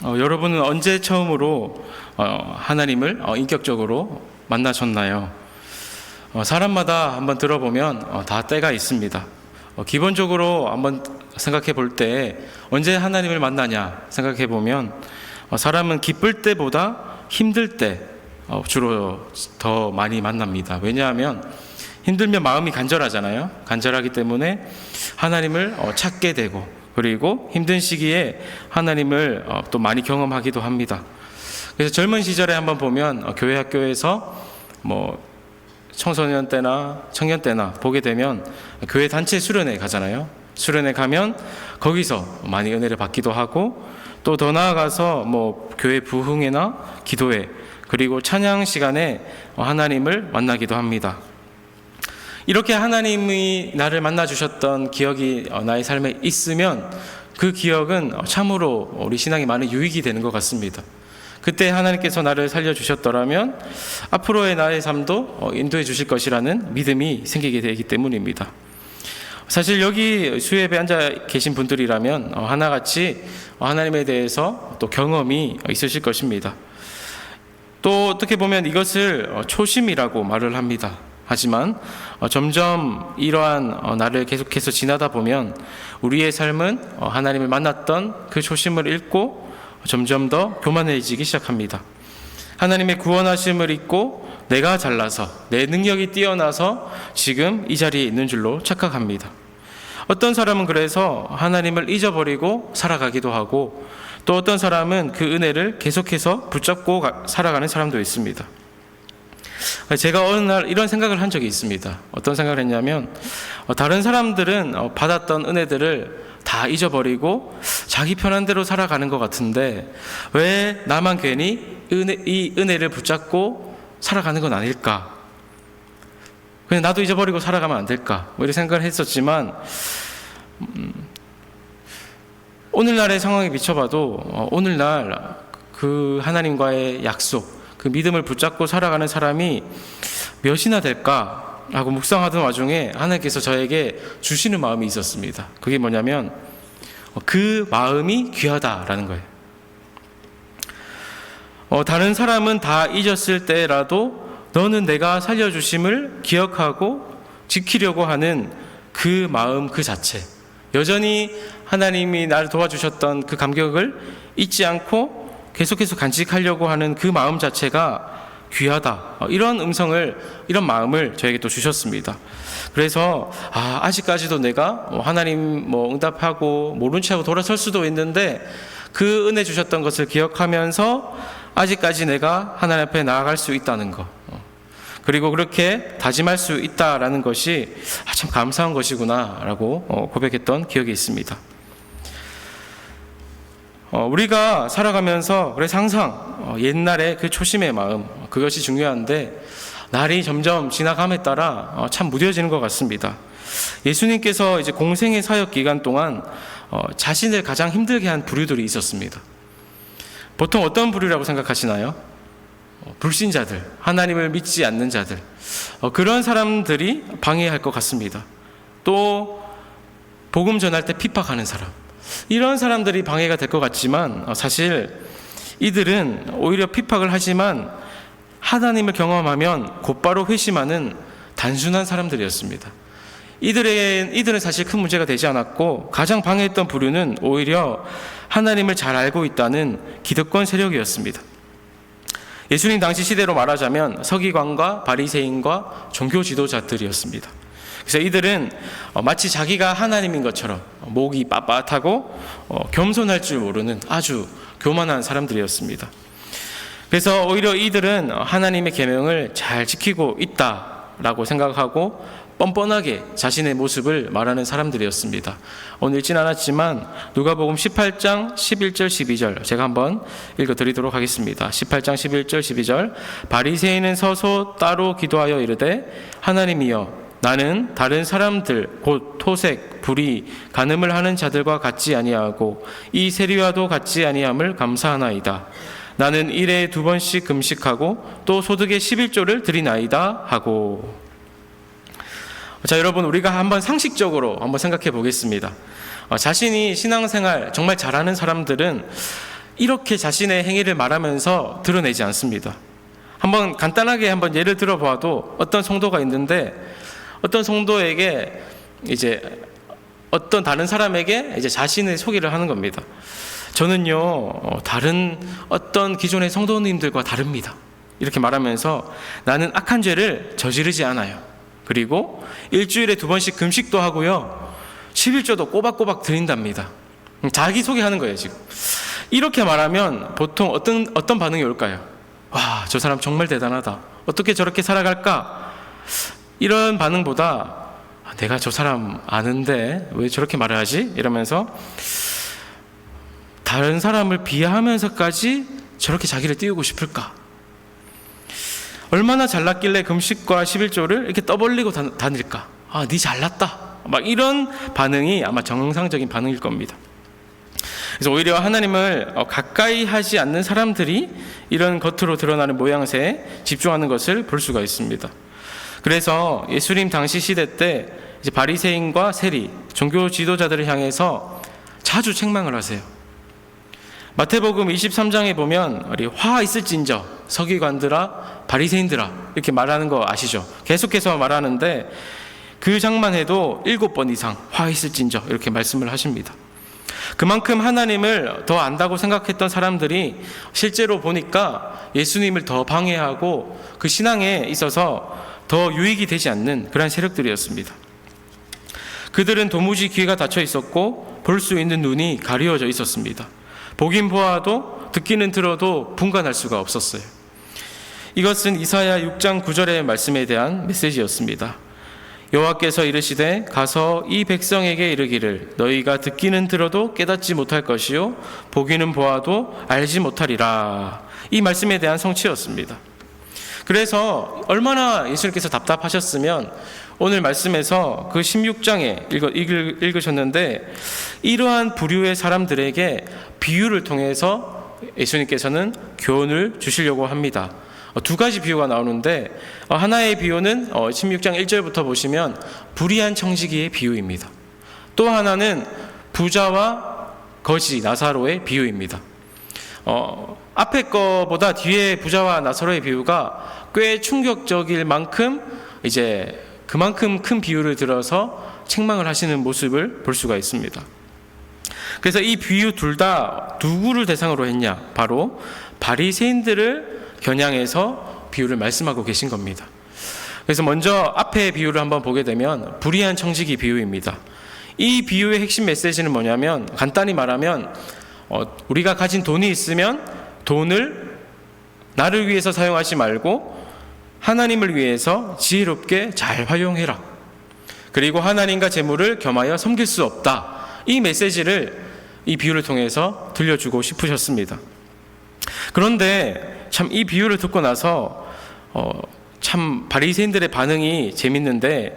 여러분은 언제 처음으로 하나님을 인격적으로 만나셨나요? 사람마다 한번 들어보면 다 때가 있습니다. 기본적으로 한번 생각해 볼 때 언제 하나님을 만나냐 생각해 보면 사람은 기쁠 때보다 힘들 때 주로 더 많이 만납니다. 왜냐하면 힘들면 마음이 간절하잖아요. 간절하기 때문에 하나님을 찾게 되고, 그리고 힘든 시기에 하나님을 또 많이 경험하기도 합니다. 그래서 젊은 시절에 한번 보면 교회 학교에서 청소년 때나 청년 때나 보게 되면 교회 단체 수련회 가잖아요. 수련회 가면 거기서 많이 은혜를 받기도 하고, 또 더 나아가서 교회 부흥회나 기도회, 그리고 찬양 시간에 하나님을 만나기도 합니다. 이렇게 하나님이 나를 만나주셨던 기억이 나의 삶에 있으면 그 기억은 참으로 우리 신앙에 많은 유익이 되는 것 같습니다. 그때 하나님께서 나를 살려주셨더라면 앞으로의 나의 삶도 인도해 주실 것이라는 믿음이 생기게 되기 때문입니다. 사실 여기 수협에 앉아 계신 분들이라면 하나같이 하나님에 대해서 또 경험이 있으실 것입니다. 또 어떻게 보면 이것을 초심이라고 말을 합니다. 하지만 점점 이러한 날을 계속해서 지나다 보면 우리의 삶은 하나님을 만났던 그 초심을 잃고 점점 더 교만해지기 시작합니다. 하나님의 구원하심을 잊고 내가 잘나서, 내 능력이 뛰어나서 지금 이 자리에 있는 줄로 착각합니다. 어떤 사람은 그래서 하나님을 잊어버리고 살아가기도 하고, 또 어떤 사람은 그 은혜를 계속해서 붙잡고 살아가는 사람도 있습니다. 제가 어느 날 이런 생각을 한 적이 있습니다. 어떤 생각을 했냐면, 다른 사람들은 받았던 은혜들을 다 잊어버리고 자기 편한 대로 살아가는 것 같은데 왜 나만 괜히 이 은혜를 붙잡고 살아가는 건 아닐까? 그냥 나도 잊어버리고 살아가면 안 될까? 이런 생각을 했었지만 오늘날의 상황에 비춰봐도 오늘날 그 하나님과의 약속, 그 믿음을 붙잡고 살아가는 사람이 몇이나 될까? 라고 묵상하던 와중에 하나님께서 저에게 주시는 마음이 있었습니다. 그게 뭐냐면 그 마음이 귀하다라는 거예요. 다른 사람은 다 잊었을 때라도 너는 내가 살려주심을 기억하고 지키려고 하는 그 마음 그 자체, 여전히 하나님이 나를 도와주셨던 그 감격을 잊지 않고 계속해서 간직하려고 하는 그 마음 자체가 귀하다, 이런 음성을, 이런 마음을 저에게 또 주셨습니다. 그래서 아직까지도 내가 하나님 응답하고 모른 채 하고 돌아설 수도 있는데 그 은혜 주셨던 것을 기억하면서 아직까지 내가 하나님 앞에 나아갈 수 있다는 것, 그리고 그렇게 다짐할 수 있다라는 것이 참 감사한 것이구나 라고 고백했던 기억이 있습니다. 우리가 살아가면서 그래서 항상 옛날의 그 초심의 마음, 그것이 중요한데 날이 점점 지나감에 따라 참 무뎌지는 것 같습니다. 예수님께서 이제 공생의 사역 기간 동안 자신을 가장 힘들게 한 부류들이 있었습니다. 보통 어떤 부류라고 생각하시나요? 불신자들, 하나님을 믿지 않는 자들, 그런 사람들이 방해할 것 같습니다. 또 복음 전할 때 핍박하는 사람, 이런 사람들이 방해가 될 것 같지만 사실 이들은 오히려 핍박을 하지만 하나님을 경험하면 곧바로 회심하는 단순한 사람들이었습니다. 이들은 사실 큰 문제가 되지 않았고 가장 방해했던 부류는 오히려 하나님을 잘 알고 있다는 기득권 세력이었습니다. 예수님 당시 시대로 말하자면 서기관과 바리새인과 종교 지도자들이었습니다. 그래서 이들은 마치 자기가 하나님인 것처럼 목이 빳빳하고 겸손할 줄 모르는 아주 교만한 사람들이었습니다. 그래서 오히려 이들은 하나님의 계명을 잘 지키고 있다라고 생각하고 뻔뻔하게 자신의 모습을 말하는 사람들이었습니다. 오늘 읽진 않았지만 누가복음 18장 11절 12절 제가 한번 읽어드리도록 하겠습니다. 18장 11절 12절 바리새인은 서서 따로 기도하여 이르되 하나님이여 나는 다른 사람들 곧 토색, 불의, 간음을 하는 자들과 같지 아니하고 이 세리와도 같지 아니함을 감사하나이다. 나는 일에 2번씩 금식하고 또 소득의 11조를 드리나이다 하고. 자, 여러분, 우리가 한번 상식적으로 한번 생각해 보겠습니다. 자신이 신앙생활 정말 잘하는 사람들은 이렇게 자신의 행위를 말하면서 드러내지 않습니다. 한번 간단하게 한번 예를 들어봐도 어떤 성도가 있는데 어떤 성도에게 이제 어떤 다른 사람에게 이제 자신의 소개를 하는 겁니다. 저는요, 다른 어떤 기존의 성도님들과 다릅니다. 이렇게 말하면서 나는 악한 죄를 저지르지 않아요. 그리고 일주일에 2번씩 금식도 하고요, 11조도 꼬박꼬박 드린답니다. 자기 소개하는 거예요, 지금. 이렇게 말하면 보통 어떤 반응이 올까요? 와, 저 사람 정말 대단하다. 어떻게 저렇게 살아갈까? 이런 반응보다 내가 저 사람 아는데 왜 저렇게 말을 하지? 이러면서 다른 사람을 비하하면서까지 저렇게 자기를 띄우고 싶을까? 얼마나 잘났길래 금식과 11조를 이렇게 떠벌리고 다닐까? 아, 네 잘났다. 막 이런 반응이 아마 정상적인 반응일 겁니다. 그래서 오히려 하나님을 가까이 하지 않는 사람들이 이런 겉으로 드러나는 모양새에 집중하는 것을 볼 수가 있습니다. 그래서 예수님 당시 시대 때 이제 바리새인과 세리, 종교 지도자들을 향해서 자주 책망을 하세요. 마태복음 23장에 보면 우리 화 있을진저 서기관들아 바리새인들아 이렇게 말하는 거 아시죠? 계속해서 말하는데 그 장만 해도 7번 이상 화 있을진저 이렇게 말씀을 하십니다. 그만큼 하나님을 더 안다고 생각했던 사람들이 실제로 보니까 예수님을 더 방해하고 그 신앙에 있어서 더 유익이 되지 않는 그런 세력들이었습니다. 그들은 도무지 귀가 닫혀 있었고 볼 수 있는 눈이 가리워져 있었습니다. 보긴 보아도 듣기는 들어도 분간할 수가 없었어요. 이것은 이사야 6장 9절의 말씀에 대한 메시지였습니다. 여호와께서 이르시되 가서 이 백성에게 이르기를 너희가 듣기는 들어도 깨닫지 못할 것이요 보기는 보아도 알지 못하리라. 이 말씀에 대한 성취였습니다. 그래서 얼마나 예수님께서 답답하셨으면 오늘 말씀에서 그 16장에 읽으셨는데 이러한 부류의 사람들에게 비유를 통해서 예수님께서는 교훈을 주시려고 합니다. 2가지 비유가 나오는데 하나의 비유는 16장 1절부터 보시면 불의한 청지기의 비유입니다. 또 하나는 부자와 거지 나사로의 비유입니다. 앞에 거보다 뒤에 부자와 나사로의 비유가 꽤 충격적일 만큼 이제 그만큼 큰 비유를 들어서 책망을 하시는 모습을 볼 수가 있습니다. 그래서 이 비유 둘 다 누구를 대상으로 했냐? 바로 바리새인들을 겨냥해서 비유를 말씀하고 계신 겁니다. 그래서 먼저 앞에 비유를 한번 보게 되면 불의한 청지기 비유입니다. 이 비유의 핵심 메시지는 뭐냐면 간단히 말하면 우리가 가진 돈이 있으면 돈을 나를 위해서 사용하지 말고 하나님을 위해서 지혜롭게 잘 활용해라. 그리고 하나님과 재물을 겸하여 섬길 수 없다. 이 메시지를 이 비유를 통해서 들려주고 싶으셨습니다. 그런데 참 이 비유를 듣고 나서 참 바리새인들의 반응이 재밌는데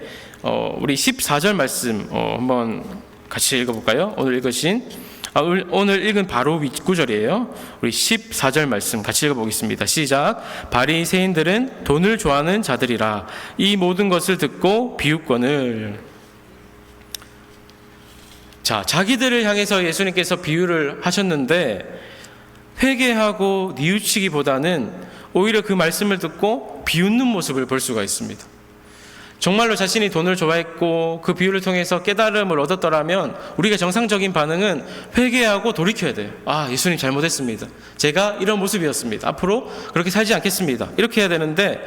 우리 14절 말씀 한번 같이 읽어볼까요? 오늘 읽은 바로 윗구절이에요. 우리 14절 말씀 같이 읽어보겠습니다. 시작. 바리새인들은 돈을 좋아하는 자들이라 이 모든 것을 듣고 비유권을. 자, 자기들을 향해서 예수님께서 비유를 하셨는데 회개하고 뉘우치기보다는 오히려 그 말씀을 듣고 비웃는 모습을 볼 수가 있습니다. 정말로 자신이 돈을 좋아했고 그 비유를 통해서 깨달음을 얻었더라면 우리가 정상적인 반응은 회개하고 돌이켜야 돼요. 아, 예수님 잘못했습니다. 제가 이런 모습이었습니다. 앞으로 그렇게 살지 않겠습니다. 이렇게 해야 되는데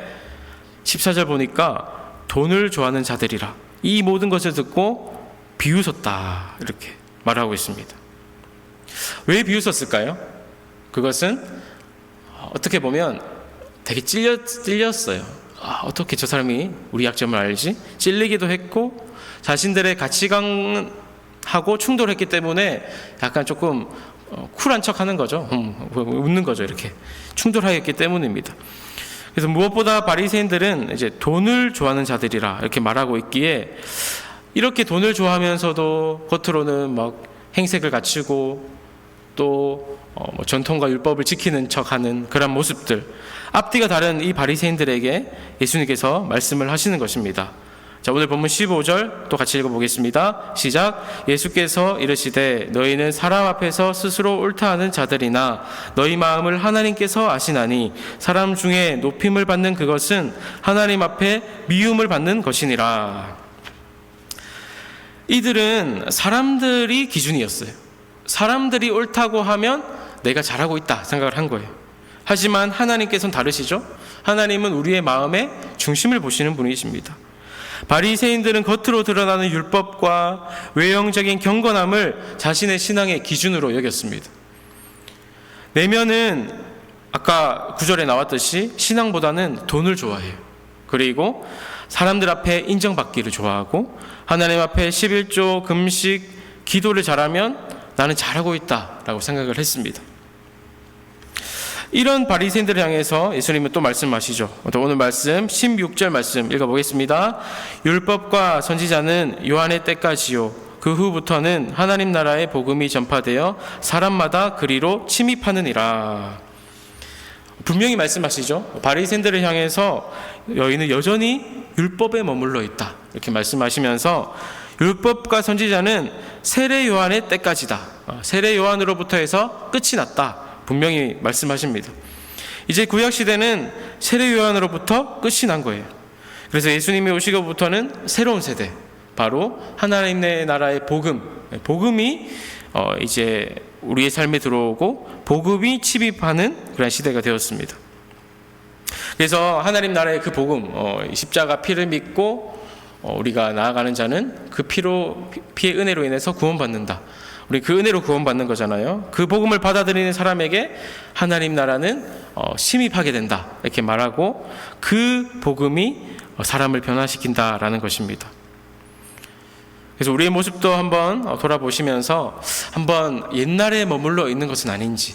14절 보니까 돈을 좋아하는 자들이라 이 모든 것을 듣고 비웃었다 이렇게 말하고 있습니다. 왜 비웃었을까요? 그것은 어떻게 보면 되게 찔렸어요. 어떻게 저 사람이 우리 약점을 알지? 찔리기도 했고 자신들의 가치관하고 충돌했기 때문에 약간 조금 쿨한 척하는 거죠. 웃는 거죠. 이렇게 충돌하였기 때문입니다. 그래서 무엇보다 바리새인들은 이제 돈을 좋아하는 자들이라 이렇게 말하고 있기에 이렇게 돈을 좋아하면서도 겉으로는 막 행색을 갖추고 또 전통과 율법을 지키는 척하는 그런 모습들, 앞뒤가 다른 이 바리새인들에게 예수님께서 말씀을 하시는 것입니다. 자, 오늘 본문 15절 또 같이 읽어보겠습니다. 시작. 예수께서 이르시되 너희는 사람 앞에서 스스로 옳다 하는 자들이나 너희 마음을 하나님께서 아시나니 사람 중에 높임을 받는 그것은 하나님 앞에 미움을 받는 것이니라. 이들은 사람들이 기준이었어요. 사람들이 옳다고 하면 내가 잘하고 있다 생각을 한 거예요. 하지만 하나님께서는 다르시죠. 하나님은 우리의 마음의 중심을 보시는 분이십니다. 바리새인들은 겉으로 드러나는 율법과 외형적인 경건함을 자신의 신앙의 기준으로 여겼습니다. 내면은 아까 9절에 나왔듯이 신앙보다는 돈을 좋아해요. 그리고 사람들 앞에 인정받기를 좋아하고 하나님 앞에 11조, 금식, 기도를 잘하면 나는 잘하고 있다라고 생각을 했습니다. 이런 바리새인들을 향해서 예수님은 또 말씀하시죠. 또 오늘 말씀 16절 말씀 읽어보겠습니다. 율법과 선지자는 요한의 때까지요 그 후부터는 하나님 나라의 복음이 전파되어 사람마다 그리로 침입하느니라. 분명히 말씀하시죠. 바리새인들을 향해서 너희는 여전히 율법에 머물러 있다 이렇게 말씀하시면서 율법과 선지자는 세례 요한의 때까지다. 세례 요한으로부터 해서 끝이 났다. 분명히 말씀하십니다. 이제 구약시대는 세례 요한으로부터 끝이 난 거예요. 그래서 예수님이 오시고부터는 새로운 세대, 바로 하나님의 나라의 복음이 이제 우리의 삶에 들어오고 복음이 침입하는 그런 시대가 되었습니다. 그래서 하나님 나라의 그 복음, 십자가 피를 믿고 우리가 나아가는 자는 그 피의 은혜로 인해서 구원받는다. 우리 그 은혜로 구원받는 거잖아요. 그 복음을 받아들이는 사람에게 하나님 나라는 침입하게 된다 이렇게 말하고 그 복음이 사람을 변화시킨다라는 것입니다. 그래서 우리의 모습도 한번 돌아보시면서 한번 옛날에 머물러 있는 것은 아닌지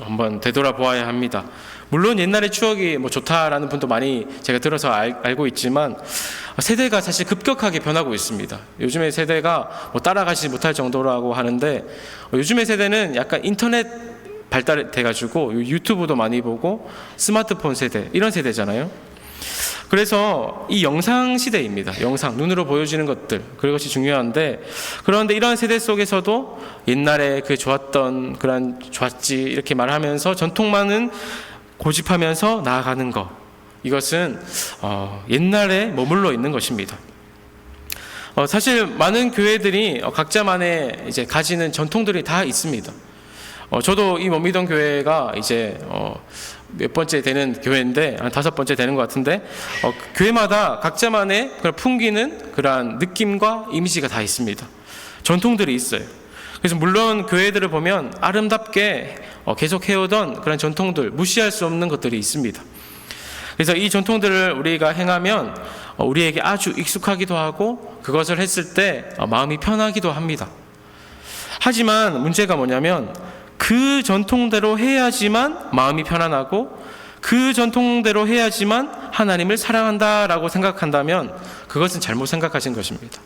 한번 되돌아보아야 합니다. 물론 옛날의 추억이 좋다라는 분도 많이 제가 들어서 알고 있지만 세대가 사실 급격하게 변하고 있습니다. 요즘의 세대가 따라가지 못할 정도라고 하는데 요즘의 세대는 약간 인터넷 발달돼가지고 유튜브도 많이 보고 스마트폰 세대 이런 세대잖아요. 그래서 이 영상 시대입니다. 영상, 눈으로 보여지는 것들 그것이 중요한데 그런데 이런 세대 속에서도 옛날에 그 좋았던 그런 좋았지 이렇게 말하면서 전통만은 고집하면서 나아가는 것 이것은 옛날에 머물러 있는 것입니다. 사실 많은 교회들이 각자만의 이제 가지는 전통들이 다 있습니다. 저도 이 머미던 교회가 이제 몇 번째 되는 교회인데 한 5번째 되는 것 같은데 교회마다 각자만의 그런 풍기는 그러한 느낌과 이미지가 다 있습니다. 전통들이 있어요. 그래서 물론 교회들을 보면 아름답게 계속 해오던 그런 전통들 무시할 수 없는 것들이 있습니다. 그래서 이 전통들을 우리가 행하면 우리에게 아주 익숙하기도 하고 그것을 했을 때 마음이 편하기도 합니다. 하지만 문제가 뭐냐면 그 전통대로 해야지만 마음이 편안하고 그 전통대로 해야지만 하나님을 사랑한다라고 생각한다면 그것은 잘못 생각하신 것입니다.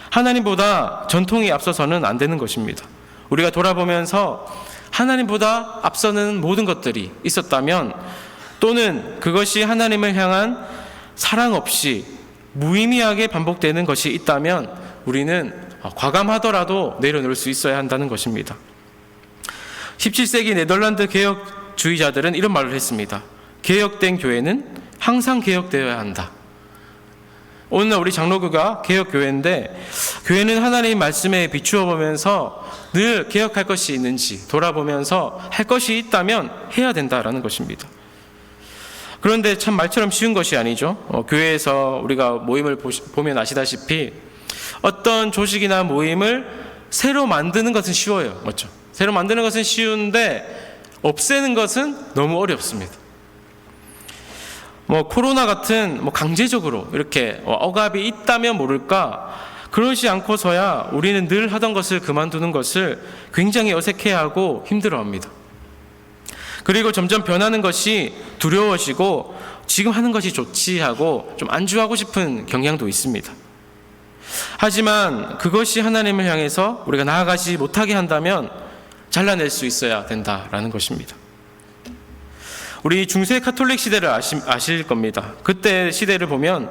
하나님보다 전통이 앞서서는 안 되는 것입니다. 우리가 돌아보면서 하나님보다 앞서는 모든 것들이 있었다면 또는 그것이 하나님을 향한 사랑 없이 무의미하게 반복되는 것이 있다면 우리는 과감하더라도 내려놓을 수 있어야 한다는 것입니다. 17세기 네덜란드 개혁주의자들은 이런 말을 했습니다. 개혁된 교회는 항상 개혁되어야 한다. 오늘 우리 장로교가 개혁교회인데 교회는 하나님의 말씀에 비추어 보면서 늘 개혁할 것이 있는지 돌아보면서 할 것이 있다면 해야 된다라는 것입니다. 그런데 참 말처럼 쉬운 것이 아니죠. 교회에서 우리가 모임을 보면 아시다시피 어떤 조직이나 모임을 새로 만드는 것은 쉬워요. 맞죠? 새로 만드는 것은 쉬운데 없애는 것은 너무 어렵습니다. 코로나 같은 강제적으로 이렇게 억압이 있다면 모를까 그러지 않고서야 우리는 늘 하던 것을 그만두는 것을 굉장히 어색해하고 힘들어합니다. 그리고 점점 변하는 것이 두려워지고 지금 하는 것이 좋지 하고 좀 안주하고 싶은 경향도 있습니다. 하지만 그것이 하나님을 향해서 우리가 나아가지 못하게 한다면 잘라낼 수 있어야 된다라는 것입니다. 우리 중세 카톨릭 시대를 아실 겁니다. 그때 시대를 보면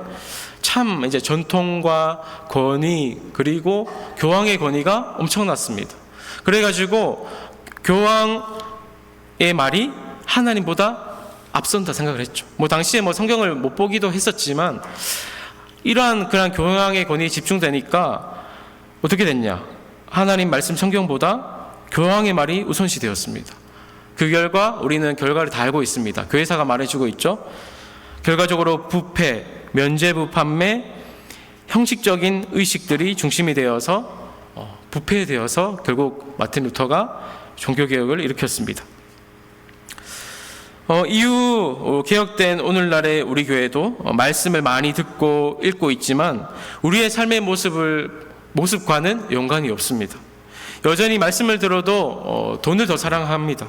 참 이제 전통과 권위 그리고 교황의 권위가 엄청났습니다. 그래가지고 교황의 말이 하나님보다 앞선다 생각을 했죠. 당시에 성경을 못 보기도 했었지만 이러한 그런 교황의 권위에 집중되니까 어떻게 됐냐? 하나님 말씀 성경보다 교황의 말이 우선시 되었습니다. 그 결과 우리는 결과를 다 알고 있습니다. 교회사가 말해주고 있죠. 결과적으로 부패, 면죄부 판매, 형식적인 의식들이 중심이 되어서 부패되어서 결국 마틴 루터가 종교개혁을 일으켰습니다. 이후 개혁된 오늘날의 우리 교회도 말씀을 많이 듣고 읽고 있지만 우리의 삶의 모습과는 연관이 없습니다. 여전히 말씀을 들어도 돈을 더 사랑합니다.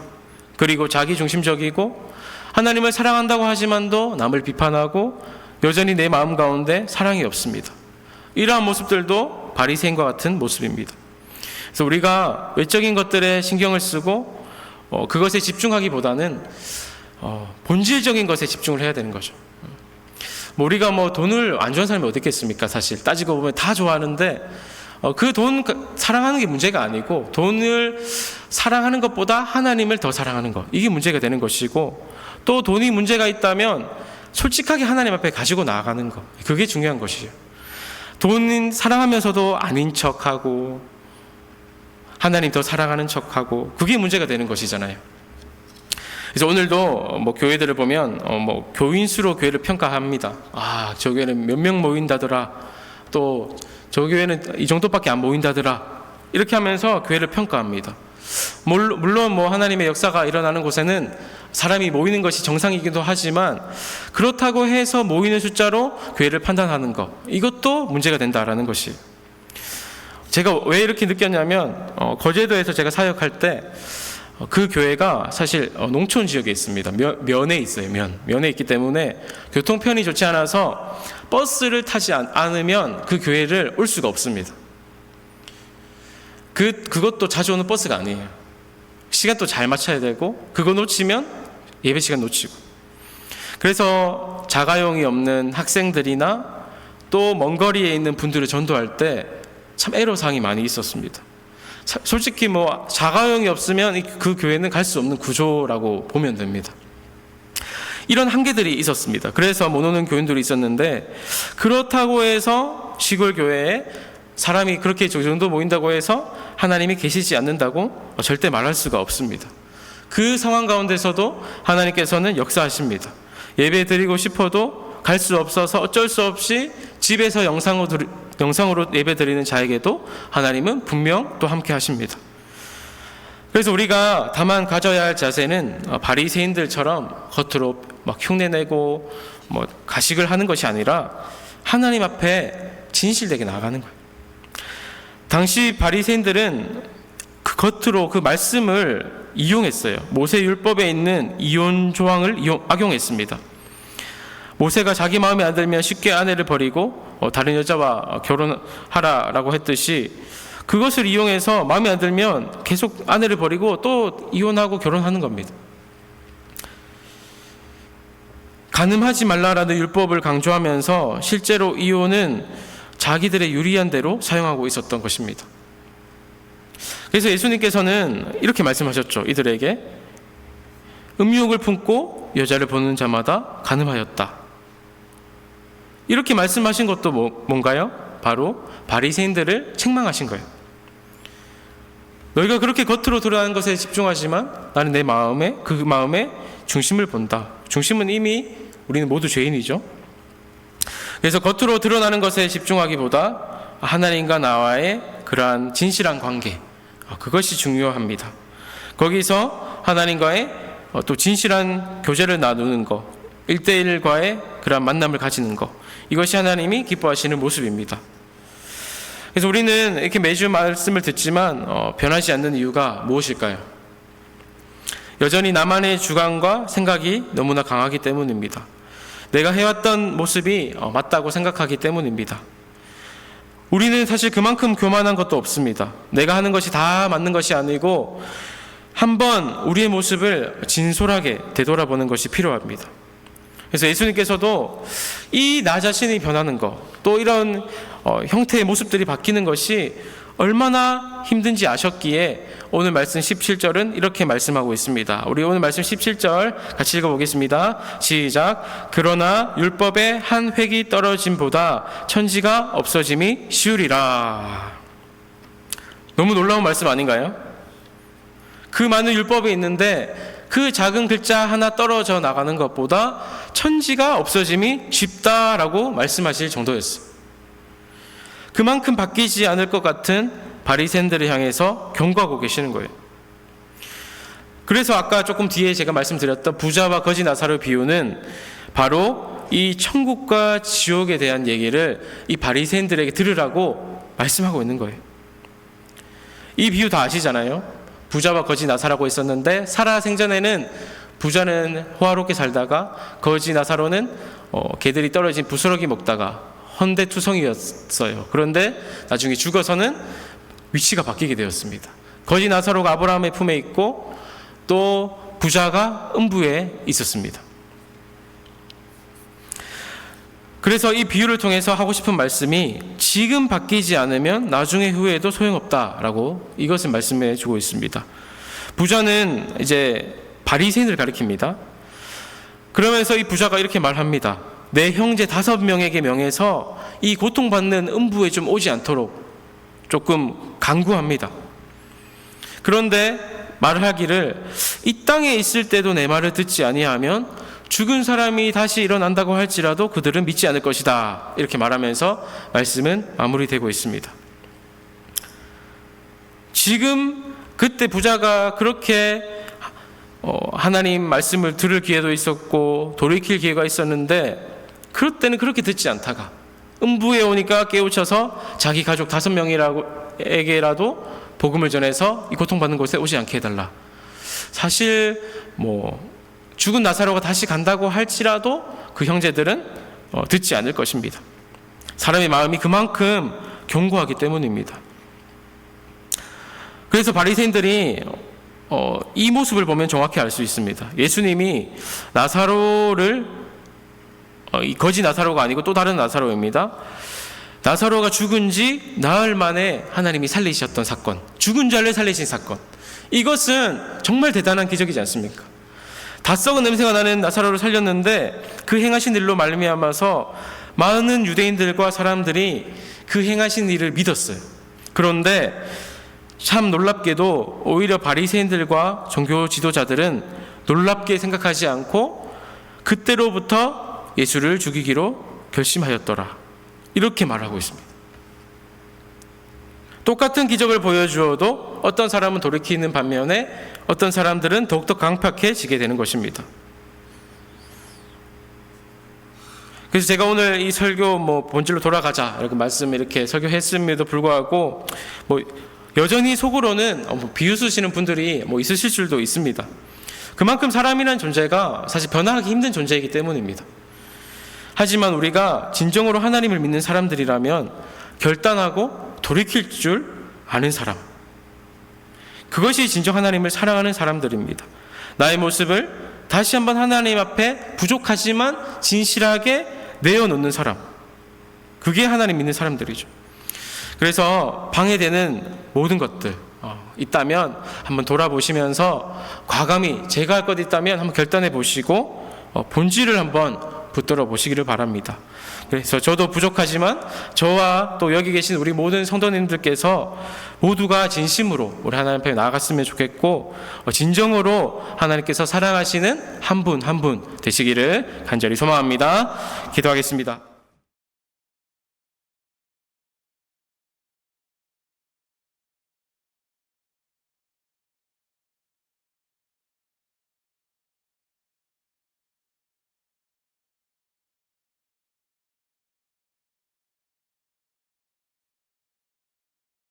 그리고 자기중심적이고 하나님을 사랑한다고 하지만도 남을 비판하고 여전히 내 마음 가운데 사랑이 없습니다. 이러한 모습들도 바리새인과 같은 모습입니다. 그래서 우리가 외적인 것들에 신경을 쓰고 그것에 집중하기보다는 본질적인 것에 집중을 해야 되는 거죠. 우리가 돈을 안 좋아하는 사람이 어디 있겠습니까? 사실 따지고 보면 다 좋아하는데 그 돈 사랑하는 게 문제가 아니고 돈을 사랑하는 것보다 하나님을 더 사랑하는 것, 이게 문제가 되는 것이고, 또 돈이 문제가 있다면 솔직하게 하나님 앞에 가지고 나아가는 것, 그게 중요한 것이죠. 돈 사랑하면서도 아닌 척하고 하나님 더 사랑하는 척하고 그게 문제가 되는 것이잖아요. 그래서 오늘도 교회들을 보면 교인 수로 교회를 평가합니다. 저 교회는 몇 명 모인다더라, 또 저 교회는 이 정도밖에 안 모인다더라, 이렇게 하면서 교회를 평가합니다. 물론 하나님의 역사가 일어나는 곳에는 사람이 모이는 것이 정상이기도 하지만 그렇다고 해서 모이는 숫자로 교회를 판단하는 것, 이것도 문제가 된다라는 것이. 제가 왜 이렇게 느꼈냐면 거제도에서 제가 사역할 때 그 교회가 사실 농촌 지역에 있습니다. 면에 있어요. 면에 있기 때문에 교통편이 좋지 않아서 버스를 타지 않으면 그 교회를 올 수가 없습니다. 그것도 자주 오는 버스가 아니에요. 시간도 잘 맞춰야 되고, 그거 놓치면 예배 시간 놓치고. 그래서 자가용이 없는 학생들이나 또 먼 거리에 있는 분들을 전도할 때 참 애로사항이 많이 있었습니다. 솔직히 자가용이 없으면 그 교회는 갈 수 없는 구조라고 보면 됩니다. 이런 한계들이 있었습니다. 그래서 못 오는 교인들이 있었는데, 그렇다고 해서 시골 교회에 사람이 그렇게 저 정도 모인다고 해서 하나님이 계시지 않는다고 절대 말할 수가 없습니다. 그 상황 가운데서도 하나님께서는 역사하십니다. 예배 드리고 싶어도 갈 수 없어서 어쩔 수 없이 집에서 영상으로 예배 드리는 자에게도 하나님은 분명 또 함께 하십니다. 그래서 우리가 다만 가져야 할 자세는 바리새인들처럼 겉으로 흉내내고 가식을 하는 것이 아니라 하나님 앞에 진실되게 나아가는 거예요. 당시 바리새인들은 그 겉으로 그 말씀을 이용했어요. 모세율법에 있는 이혼 조항을 악용했습니다. 모세가 자기 마음에 안 들면 쉽게 아내를 버리고 다른 여자와 결혼하라라고 했듯이 그것을 이용해서 마음에 안 들면 계속 아내를 버리고 또 이혼하고 결혼하는 겁니다. 간음하지 말라라는 율법을 강조하면서 실제로 이혼은 자기들의 유리한 대로 사용하고 있었던 것입니다. 그래서 예수님께서는 이렇게 말씀하셨죠. 이들에게 음욕을 품고 여자를 보는 자마다 간음하였다. 이렇게 말씀하신 것도 뭔가요? 바로 바리새인들을 책망하신 거예요. 너희가 그렇게 겉으로 드러나는 것에 집중하지만 나는 내 마음에, 그 마음의 중심을 본다. 중심은 이미 우리는 모두 죄인이죠. 그래서 겉으로 드러나는 것에 집중하기보다 하나님과 나와의 그러한 진실한 관계, 그것이 중요합니다. 거기서 하나님과의 또 진실한 교제를 나누는 것, 1대1과의 그러한 만남을 가지는 것, 이것이 하나님이 기뻐하시는 모습입니다. 그래서 우리는 이렇게 매주 말씀을 듣지만 변하지 않는 이유가 무엇일까요? 여전히 나만의 주관과 생각이 너무나 강하기 때문입니다. 내가 해왔던 모습이 맞다고 생각하기 때문입니다. 우리는 사실 그만큼 교만한 것도 없습니다. 내가 하는 것이 다 맞는 것이 아니고 한번 우리의 모습을 진솔하게 되돌아보는 것이 필요합니다. 그래서 예수님께서도 이 나 자신이 변하는 것, 또 이런 형태의 모습들이 바뀌는 것이 얼마나 힘든지 아셨기에 오늘 말씀 17절은 이렇게 말씀하고 있습니다. 우리 오늘 말씀 17절 같이 읽어보겠습니다. 시작. 그러나 율법의 한 획이 떨어짐보다 천지가 없어짐이 쉬우리라. 너무 놀라운 말씀 아닌가요? 그 많은 율법이 있는데 그 작은 글자 하나 떨어져 나가는 것보다 천지가 없어짐이 쉽다라고 말씀하실 정도였어요. 그만큼 바뀌지 않을 것 같은 바리새인들을 향해서 경고하고 계시는 거예요. 그래서 아까 조금 뒤에 제가 말씀드렸던 부자와 거지 나사로 비유는 바로 이 천국과 지옥에 대한 얘기를 이 바리새인들에게 들으라고 말씀하고 있는 거예요. 이 비유 다 아시잖아요. 부자와 거지 나사라고 있었는데 살아생전에는 부자는 호화롭게 살다가 거지 나사로는 개들이 떨어진 부스러기 먹다가 헌데투성이었어요. 그런데 나중에 죽어서는 위치가 바뀌게 되었습니다. 거지 나사로가 아브라함의 품에 있고 또 부자가 음부에 있었습니다. 그래서 이 비유를 통해서 하고 싶은 말씀이 지금 바뀌지 않으면 나중에 후회해도 소용없다라고 이것을 말씀해 주고 있습니다. 부자는 이제 바리새인을 가리킵니다. 그러면서 이 부자가 이렇게 말합니다. 내 형제 5명에게 명해서 이 고통받는 음부에 좀 오지 않도록 조금 간구합니다. 그런데 말을 하기를 이 땅에 있을 때도 내 말을 듣지 아니하면 죽은 사람이 다시 일어난다고 할지라도 그들은 믿지 않을 것이다. 이렇게 말하면서 말씀은 마무리되고 있습니다. 지금 그때 부자가 그렇게 하나님 말씀을 들을 기회도 있었고 돌이킬 기회가 있었는데 그럴 때는 그렇게 듣지 않다가 음부에 오니까 깨우쳐서 자기 가족 5명에게라도 복음을 전해서 이 고통받는 곳에 오지 않게 해달라. 사실 죽은 나사로가 다시 간다고 할지라도 그 형제들은 듣지 않을 것입니다. 사람의 마음이 그만큼 견고하기 때문입니다. 그래서 바리새인들이 이 모습을 보면 정확히 알 수 있습니다. 예수님이 나사로를 이 거지 나사로가 아니고 또 다른 나사로입니다. 나사로가 죽은 지 나흘 만에 하나님이 살리셨던 사건, 죽은 자를 살리신 사건, 이것은 정말 대단한 기적이지 않습니까? 다 썩은 냄새가 나는 나사로를 살렸는데 그 행하신 일로 말미암아서 많은 유대인들과 사람들이 그 행하신 일을 믿었어요. 그런데 참 놀랍게도 오히려 바리새인들과 종교 지도자들은 놀랍게 생각하지 않고 그때로부터 예수를 죽이기로 결심하였더라. 이렇게 말하고 있습니다. 똑같은 기적을 보여주어도 어떤 사람은 돌이키는 반면에 어떤 사람들은 더욱더 강팍해지게 되는 것입니다. 그래서 제가 오늘 이 설교 본질로 돌아가자 이렇게 말씀 이렇게 설교했음에도 불구하고 여전히 속으로는 비웃으시는 분들이 있으실 줄도 있습니다. 그만큼 사람이라는 존재가 사실 변화하기 힘든 존재이기 때문입니다. 하지만 우리가 진정으로 하나님을 믿는 사람들이라면 결단하고 돌이킬 줄 아는 사람, 그것이 진정 하나님을 사랑하는 사람들입니다. 나의 모습을 다시 한번 하나님 앞에 부족하지만 진실하게 내어놓는 사람, 그게 하나님 믿는 사람들이죠. 그래서 방해되는 모든 것들 있다면 한번 돌아보시면서 과감히 제가 할 것 있다면 한번 결단해 보시고 본질을 한번 붙들어 보시기를 바랍니다. 그래서 저도 부족하지만 저와 또 여기 계신 우리 모든 성도님들께서 모두가 진심으로 우리 하나님 앞에 나아갔으면 좋겠고 진정으로 하나님께서 사랑하시는 한 분 한 분 되시기를 간절히 소망합니다. 기도하겠습니다.